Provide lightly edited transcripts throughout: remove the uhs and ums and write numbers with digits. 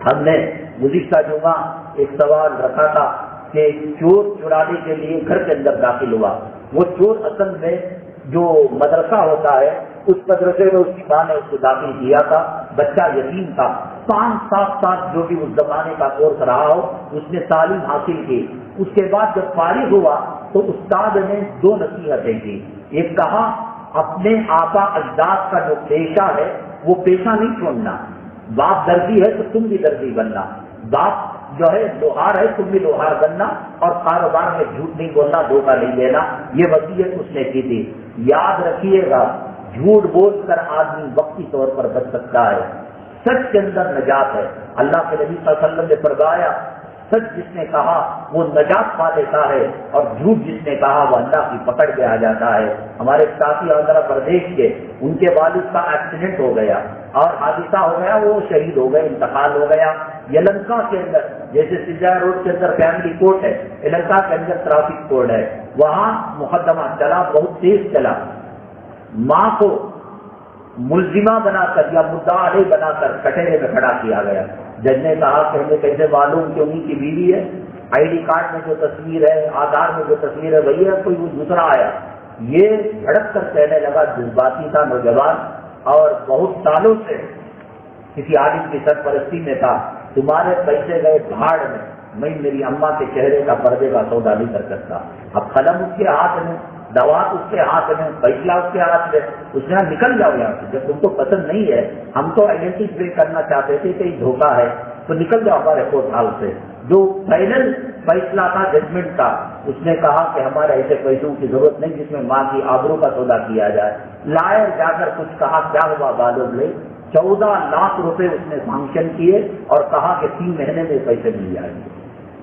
ہم نے گزشتہ جمعہ ایک سوال رکھا تھا کہ چور چرانے کے لیے گھر کے اندر داخل ہوا، وہ چور اصل میں جو مدرسہ ہوتا ہے اس مدرسے میں اس کی ماں نے اس کو داخل کیا تھا، بچہ یتیم تھا، 5-7 سال جو بھی اس زمانے کا کورس رہا ہو اس نے تعلیم حاصل کی۔ اس کے بعد جب فارغ ہوا تو استاد نے 2 نصیحتیں کی۔ ایک کہا اپنے آبا اجداد کا جو پیشہ ہے وہ پیشہ نہیں چھوڑنا، باپ درزی ہے تو تم بھی درزی بننا، باپ جو ہے لوہار ہے تم بھی لوہار بننا، اور کاروبار میں جھوٹ نہیں بولنا، دھوکہ نہیں دینا، یہ وصیت اس نے کی تھی۔ یاد رکھیے گا جھوٹ بول کر آدمی وقتی طور پر بچ سکتا ہے، سچ کے اندر نجات ہے۔ اللہ کے نبی صلی اللہ علیہ وسلم نے فرمایا سچ جس نے کہا وہ نجات پا لیتا ہے، اور جھوٹ جس نے کہا وہ اللہ کی پکڑ میں آ جاتا ہے۔ ہمارے ساتھی آندھرا پردیش کے ان کے والد کا ایکسیڈنٹ ہو گیا اور حادثہ ہو گیا، وہ شہید ہو گئے، انتقال ہو گیا۔ یلنکا کے اندر جیسے سجا روڈ کے اندر فیملی کورٹ ہے، یلنکا کے اندر ٹرافک کورٹ ہے، وہاں مقدمہ چلا، بہت تیز چلا۔ ماں کو ملزمہ بنا کر یا مدعا علیہ بنا کر کٹہرے میں کھڑا کیا گیا۔ جج نے کہا کہ ہمیں کیسے معلوم کہ انہیں کی بیوی ہے، آئی ڈی کارڈ میں جو تصویر ہے، آدھار میں جو تصویر ہے وہی ہے، کوئی وہ دوسرا آیا۔ یہ بھڑک کر کہنے لگا، جذباتی تھا نوجوان اور بہت سالوں سے کسی عالم کی سرپرستی میں تھا، تمہارے پیسے گئے بھاڑ میں میری اماں کے چہرے کا پردے کا سودا نہیں کر سکتا۔ اب قلم اس کے ہاتھ میں، دوات اس کے ہاتھ میں، فیصلہ اس کے ہاتھ میں، اس نے نکل جاؤ یہاں سے، جب تم کو پسند نہیں ہے، ہم تو آئیڈینٹیفائی کرنا چاہتے تھے کہ یہ دھوکہ ہے، تو نکل جاؤ ہمارے کورٹ ہاؤس سے۔ جو فائنل فیصلہ تھا، ججمنٹ کا، اس نے کہا کہ ہمارے ایسے پیسوں کی ضرورت نہیں جس میں ماں کی آبرو کا سودا کیا جائے۔ لائر جا کر کچھ کہا، کیا ہوا بالغ نے 14 لاکھ روپے اس نے سانکشن کیے اور کہا کہ 3 مہینے میں پیسے مل جائیں گے۔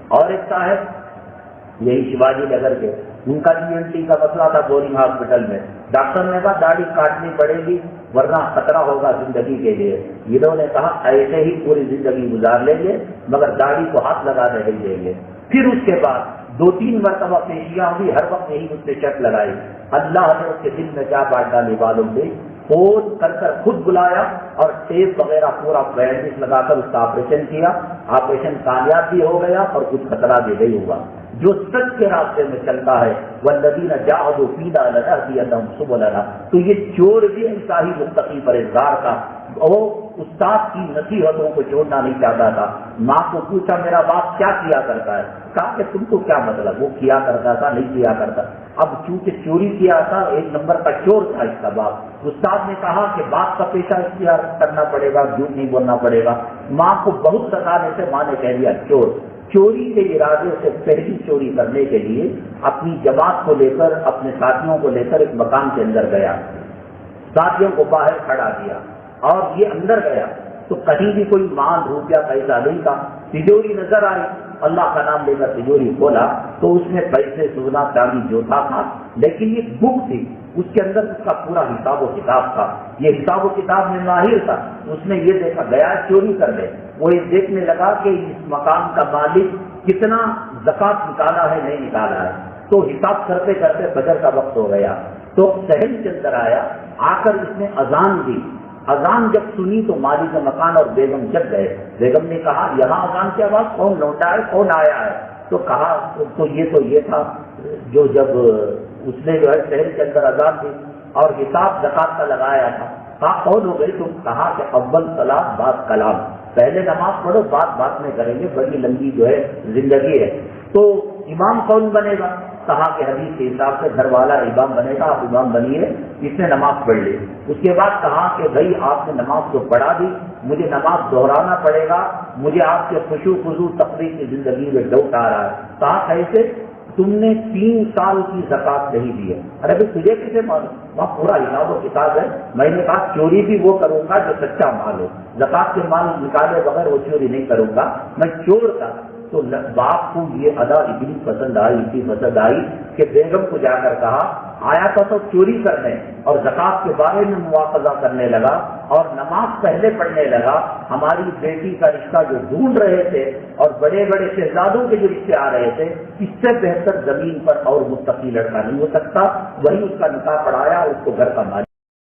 اور ایک صاحب یہی شیواجی نگر کے، ان کا GNT کا مسئلہ تھا بورنگ ہاسپٹل میں، ڈاکٹر نے کہا داڑھی کاٹنی پڑے گی ورنہ خطرہ ہوگا زندگی کے لیے۔ انہوں نے کہا ایسے ہی پوری زندگی گزار لیں گے مگر داڑھی کو ہاتھ لگانے نہیں دیں گے۔ پھر اس کے بعد 2-3 مرتبہ پیشیاں ہوئی، ہر وقت یہی اس نے شرط لگائی۔ اللہ نے اس کے دل میں کیا بات ڈالی معلوم نہیں، فون کر کر خود بلایا اور ٹیپ وغیرہ پورا بینڈیج لگا کر اس کا آپریشن کیا۔ آپریشن کامیاب بھی ہو گیا اور کچھ خطرہ بھی نہیں ہوا۔ جو سچ کے راستے میں چلتا ہے والذین جاہدوا فینا لنہدینہم سبلنا، تو یہ چور بھی ایسا ہی متقی پرہیزگار تھا، وہ استاد کی نصیحتوں کو چھوڑنا نہیں چاہتا تھا۔ ماں کو پوچھا میرا باپ کیا کیا کرتا ہے، کہا کہ تم کو کیا مطلب، وہ کیا کرتا تھا نہیں کیا کرتا۔ اب چونکہ چوری کیا تھا، 1 نمبر کا چور تھا اس کا باپ۔ استاد نے کہا کہ باپ کا پیشہ اختیار کرنا پڑے گا، جھوٹ نہیں بولنا پڑے گا۔ ماں کو بہت ستانے سے ماں نے کہہ دیا چور۔ چوری کے ارادے سے پہلی چوری کرنے کے لیے اپنی جماعت کو لے کر، اپنے ساتھیوں کو لے کر ایک مکان کے اندر گیا، ساتھیوں کو باہر کھڑا کیا اور یہ اندر گیا تو کہیں بھی کوئی مال روپیہ پیسہ نہیں تھا۔ تجوری نظر آئی، اللہ کا نام لے کر تجوری کھولا تو اس میں پیسے سونا چاندی جو تھا، لیکن یہ بک تھی، اس کے اندر اس کا پورا حساب و کتاب تھا۔ یہ حساب و کتاب میں ماہر تھا، اس نے یہ دیکھا گیا چوری کر دے، وہ یہ دیکھنے لگا کہ اس مکان کا مالک کتنا زکات نکالا ہے نہیں نکالا ہے، تو حساب کرتے کرتے فجر کا وقت ہو گیا تو شہر کے اندر آیا، آ کر اس نے اذان دی۔ اذان جب سنی تو مالک مکان اور بیگم جگ گئے۔ بیگم نے کہا یہاں اذان کی آواز کون لوٹا ہے، کون آیا ہے؟ تو کہا تو یہ تھا جو جب اس نے جو ہے شہر کے اندر اذان دی اور حساب زکات کا لگایا تھا۔ کہا کون ہو گئی؟ تم کہا کہ اول صلاۃ بعد کلام، پہلے نماز پڑھو بات میں کریں گے، بڑی لمبی جو ہے زندگی ہے۔ تو امام کون بنے گا؟ کہا کہ حدیث کے حساب سے گھر والا امام بنے گا، آپ امام بنیے۔ اس نے نماز پڑھ لی۔ اس کے بعد کہا کہ بھائی آپ نے نماز تو پڑھا دی، مجھے نماز دہرانا پڑے گا، مجھے آپ کے خشوع خضوع تقریر کی زندگی میں ڈاؤٹ آ رہا ہے۔ کہا کیسے؟ تم نے 3 سال کی زکات نہیں دی ہے۔ ارے بھائی تجھے کیسے معلوم؟ وہاں پورا حساب و کتاب ہے۔ میں نے کہا چوری بھی وہ کروں گا جو سچا مال ہو، زکات کے مال نکالے بغیر وہ چوری نہیں کروں گا، میں چور تھا۔ تو باپ کو یہ ادا اتنی پسند آئی کہ بیگم کو جا کر کہا آیا تھا تو چوری کرنے اور زکات کے بارے میں مواخذہ کرنے لگا اور نماز پہلے پڑھنے لگا۔ ہماری بیٹی کا رشتہ جو ڈھونڈ رہے تھے اور بڑے بڑے شہزادوں کے جو رشتے آ رہے تھے، اس سے بہتر زمین پر اور متقی لڑکا نہیں ہو سکتا۔ وہی اس کا نکاح پڑھایا، اس کو گھر کا مالک